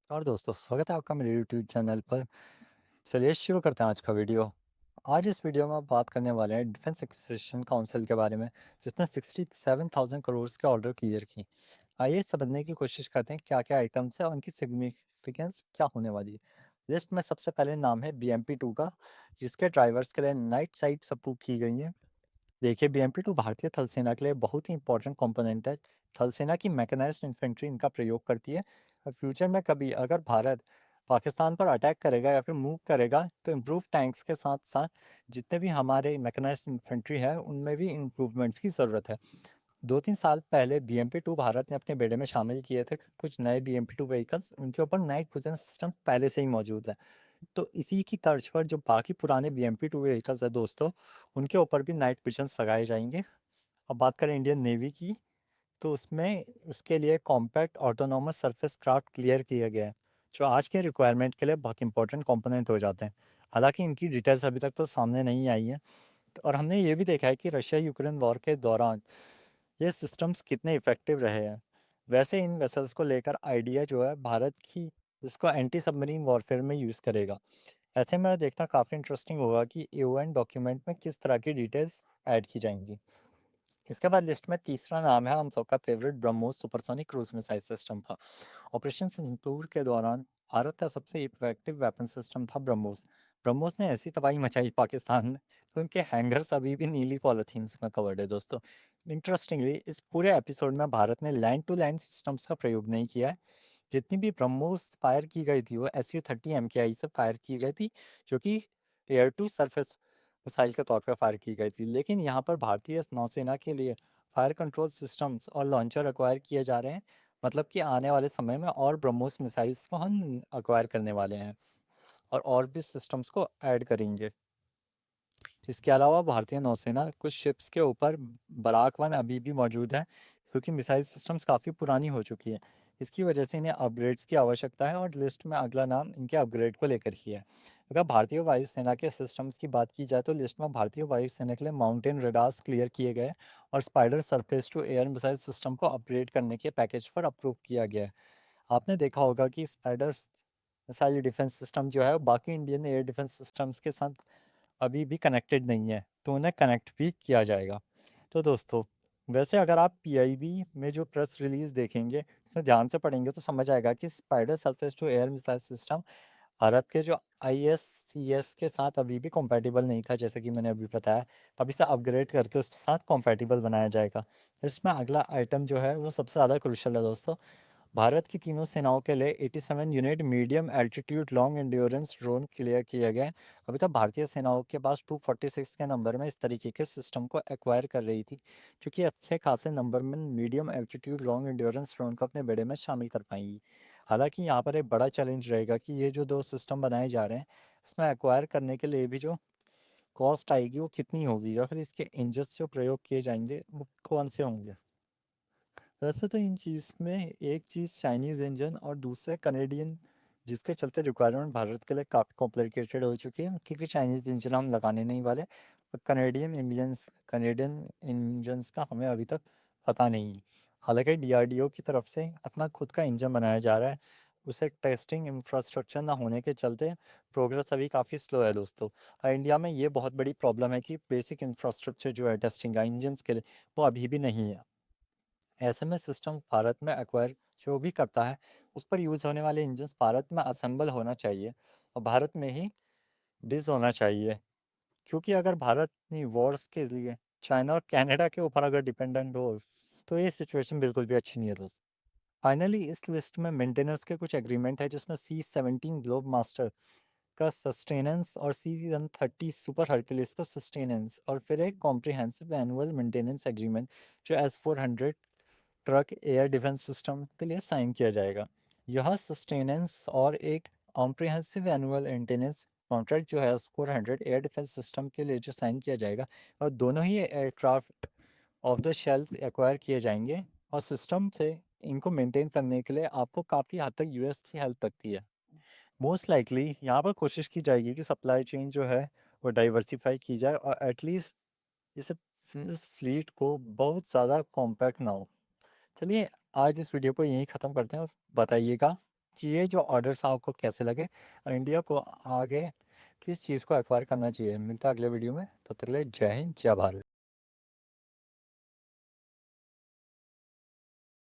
और दोस्तों स्वागत है आपका मेरे यूट्यूब चैनल पर। चलिए शुरू करते हैं आज का वीडियो। आज इस वीडियो में आप बात करने वाले हैं डिफेंस एक्विजिशन काउंसिल के बारे में, जिसने 67,000 करोड़ के ऑर्डर क्लियर की। आइए समझने की कोशिश करते हैं क्या क्या आइटम्स है और उनकी सिग्निफिकेंस क्या होने वाली है। लिस्ट में सबसे पहले नाम है BMP-2 का, जिसके ड्राइवर्स के लिए नाइट साइट्स अप्रूव की गई हैं। देखिए, BMP-2 भारतीय थल सेना के लिए बहुत ही इंपॉर्टेंट कंपोनेंट है। थल सेना की मैकेनाइज्ड इन्फेंट्री इनका प्रयोग करती है। और फ्यूचर में कभी अगर भारत पाकिस्तान पर अटैक करेगा या फिर मूव करेगा तो इम्प्रूव टैंक्स के साथ साथ जितने भी हमारे मैकेनाइज्ड इन्फेंट्री है उनमें भी इम्प्रूवमेंट्स की ज़रूरत है। 2-3 साल पहले BMP-2 भारत ने अपने बेड़े में शामिल किए थे कुछ नए BMP-2 व्हीकल्स, उनके ऊपर नाइट विजन सिस्टम पहले से ही मौजूद है। तो इसी की तर्ज पर जो बाकी पुराने BMP-2 व्हीकल्स है दोस्तों, उनके ऊपर भी नाइट विजन्स लगाए जाएंगे। अब बात करें इंडियन नेवी की, तो उसमें उसके लिए compact autonomous surface craft clear किया गया है, जो आज के रिक्वायरमेंट के लिए बहुत इंपॉर्टेंट कंपोनेंट हो जाते हैं। हालांकि इनकी डिटेल्स अभी तक तो सामने नहीं आई है। और हमने ये भी देखा है कि रशिया यूक्रेन वॉर के दौरान ये सिस्टम्स कितने इफेक्टिव रहे हैं। वैसे इन वेसल्स को लेकर आइडिया जो है भारत की, इसको एंटी सबमरीन वॉरफेयर में यूज़ करेगा। ऐसे में देखना काफ़ी इंटरेस्टिंग होगा कि AON डॉक्यूमेंट में किस तरह की डिटेल्स ऐड की जाएंगी। इसके बाद लिस्ट में तीसरा नाम है हम सबका favourite BrahMos supersonic cruise missile system का। ऑपरेशन सिंदूर के दौरान भारत का सबसे इफेक्टिव वेपन सिस्टम था ब्रह्मोस। ब्रह्मोस ने ऐसी तबाही मचाई पाकिस्तान में तो उनके हैंगर्स अभी भी नीली पॉलिथीन्स में कवर्ड है दोस्तों। इंटरेस्टिंगली इस पूरे एपिसोड में भारत ने लैंड टू लैंड सिस्टम्स का प्रयोग नहीं किया है। जितनी भी ब्रह्मोस फायर की गई थी वो Su-30 MKI से फायर की गई थी, जो कि एयर टू सरफेस मिसाइल के तौर पर फायर की गई थी। लेकिन यहाँ पर भारतीय नौसेना के लिए फायर कंट्रोल सिस्टम्स और लॉन्चर एक्वायर किए जा रहे हैं। मतलब कि आने वाले समय में और ब्रह्मोस मिसाइल्स को हम एक्वायर करने वाले हैं और भी सिस्टम्स को ऐड करेंगे। इसके अलावा भारतीय नौसेना कुछ शिप्स के ऊपर बराक 1 अभी भी मौजूद है, क्योंकि मिसाइल सिस्टम्स काफ़ी पुरानी हो चुकी है। इसकी वजह से इन्हें अपग्रेड्स की आवश्यकता है और लिस्ट में अगला नाम इनके अपग्रेड को लेकर ही है। अगर भारतीय वायुसेना के सिस्टम्स की बात की जाए तो लिस्ट में भारतीय वायुसेना के लिए माउंटेन रडार्स क्लियर किए गए और Spyder surface to air missile system को अपग्रेड करने के पैकेज पर अप्रूव किया गया है। आपने देखा होगा कि स्पाइडर मिसाइल डिफेंस सिस्टम जो है वो बाकी इंडियन एयर डिफेंस सिस्टम्स के साथ अभी भी कनेक्टेड नहीं है, तो उन्हें कनेक्ट भी किया जाएगा। तो दोस्तों, वैसे अगर आप PIB में जो प्रेस रिलीज़ देखेंगे, उसमें ध्यान से पढ़ेंगे तो समझ आएगा कि Spyder surface to air missile system Bharat के जो ISCS के साथ अभी भी compatible नहीं था, जैसे कि मैंने अभी बताया। अभी इसे अपग्रेड करके उसके साथ compatible बनाया जाएगा। इसमें अगला आइटम जो है वो सबसे ज़्यादा क्रूशल है दोस्तों। भारत की तीनों सेनाओं के लिए 87 unit medium altitude long endurance drone clear किए गए। अभी तक भारतीय सेनाओं के पास 246 के नंबर में इस तरीके के सिस्टम को एक्वायर कर रही थी, क्योंकि अच्छे खासे नंबर में medium altitude long endurance drone को अपने बेड़े में शामिल कर पाएंगी। हालांकि यहाँ पर एक बड़ा चैलेंज रहेगा कि ये जो दो सिस्टम बनाए जा रहे हैं, इसमें एक्वायर करने के लिए भी जो कॉस्ट आएगी वो कितनी होगी, या फिर इसके इंजन्स जो प्रयोग किए जाएंगे वो कौन से होंगे। वैसे तो इन चीज़ में एक चीज़ चाइनीज़ इंजन और दूसरे कनेडियन, जिसके चलते रिक्वायरमेंट भारत के लिए काफ़ी कॉम्प्लिकेटेड हो चुकी है, क्योंकि चाइनीज़ इंजन हम लगाने नहीं वाले। कनेडियन इंजन्स का हमें अभी तक पता नहीं। हालांकि DRDO की तरफ से अपना खुद का इंजन बनाया जा रहा है। उसे टेस्टिंग इंफ्रास्ट्रक्चर ना होने के चलते प्रोग्रेस अभी काफ़ी स्लो है दोस्तों। और इंडिया में ये बहुत बड़ी प्रॉब्लम है कि बेसिक इंफ्रास्ट्रक्चर जो है टेस्टिंग का इंजन्स के लिए, वो अभी भी नहीं है। ऐसे में सिस्टम भारत में एक्वायर जो भी करता है, उस पर यूज़ होने वाले इंजन्स भारत में असेंबल होना चाहिए और भारत में ही डिज़ होना चाहिए। क्योंकि अगर भारत अपनी वॉर्स के लिए चाइना और कनाडा के ऊपर अगर डिपेंडेंट हो, तो ये सिचुएशन बिल्कुल भी अच्छी नहीं है दोस्त। फाइनली इस लिस्ट में मेंटेनेंस के कुछ एग्रीमेंट है, जिसमें C-17 ग्लोब मास्टर का सस्टेनेंस और C-130 सुपर हरक्यूलिस का सस्टेनेंस, और फिर एक कॉम्प्रिहेंसिव एनुअल मेंटेनेंस एग्रीमेंट जो S-400 truck air defence system के लिए साइन किया जाएगा। यह सस्टेनेंस और एक कॉम्प्रिहेंसिव एनुअल मेंटेनेंस कॉन्ट्रैक्ट जो है 400 एयर डिफेंस सिस्टम के लिए जो साइन किया जाएगा, और दोनों ही aircraft off the shelf acquire किए जाएंगे। और सिस्टम से इनको मेंटेन करने के लिए आपको काफ़ी हद तक US की हेल्प लगती है। मोस्ट लाइकली यहाँ पर कोशिश की जाएगी कि सप्लाई चेन जो है वो डाइवर्सिफाई की जाए और एटलीस्ट इसे इस फ्लीट को बहुत ज़्यादा कॉम्पैक्ट ना हो। चलिए, आज इस वीडियो को यहीं ख़त्म करते हैं और बताइएगा ये जो ऑर्डर्स आपको कैसे लगे और इंडिया को आगे किस चीज़ को एक्वायर करना चाहिए। मिलता है अगले वीडियो में, तब तक के लिए जय हिंद, जय भारत।